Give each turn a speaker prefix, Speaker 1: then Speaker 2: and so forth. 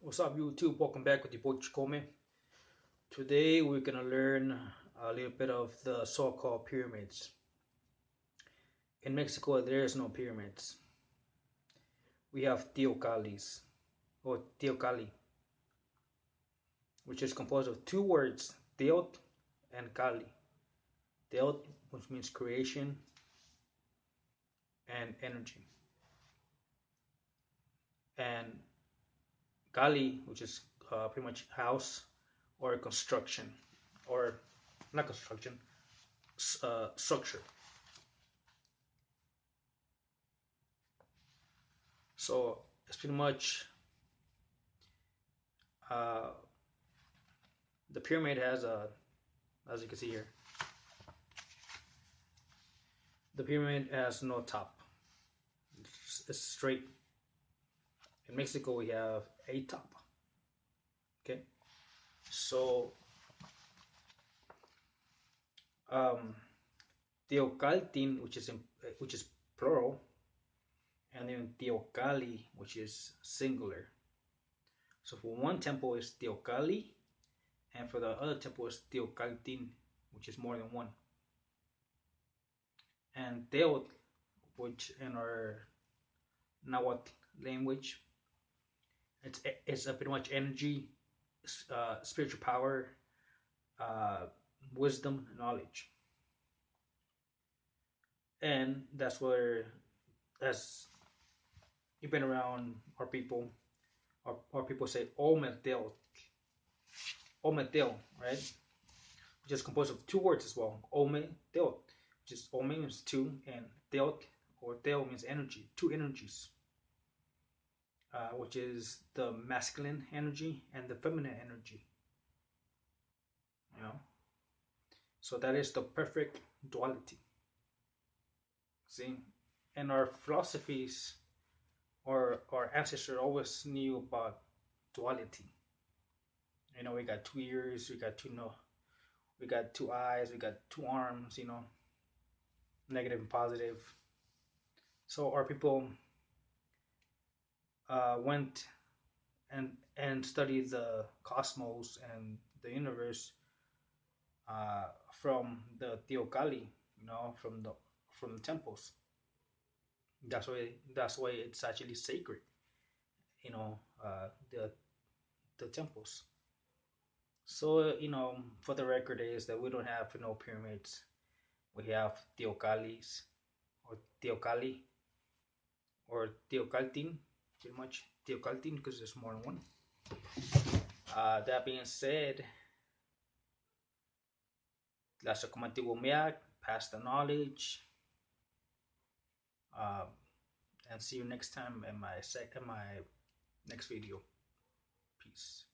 Speaker 1: What's up, YouTube? Welcome back with your boy Chikome. Today we're gonna learn a little bit of the so-called pyramids. In Mexico, there is no pyramids. We have teocallis or teocalli, which is composed of two words, teot and cali. Teot, which means creation and energy, and cali, which is pretty much house or construction, or not construction, structure. So it's pretty much uh, the pyramid has as you can see here, the pyramid has no top. It's straight. In Mexico, we have a top. Okay, so um, Teocaltin, which is plural, and then Teocalli, which is singular. So for one temple is Teocalli, and for the other temple is Teocaltin, which is more than one. And Teot, which in our Nahuatl language, it's pretty much energy, spiritual power, uh, wisdom, knowledge, and that's where, as you've been around our people, our people say Ometel, Ometel, right? Which is composed of two words as well, Ometel, which is Ome means two, and Teot or Tel means energy, two energies, which is the masculine energy and the feminine energy. You know, so that is the perfect duality. See, and our philosophies or our ancestors always knew about duality. You know, we got two ears, we got two no, we got two eyes, we got two arms. You know, negative and positive. So our people went and studied the cosmos and the universe from the Teocalli. You know, from the temples. That's why it's actually sacred. You know, the temples. So, for the record is that we don't have no pyramids. We have teocallis or teocalli or teocaltin, pretty much teocaltin because there's more than one. That being said, las Comatiwomiak, pass the knowledge, uh, and see you next time in my next video. Peace.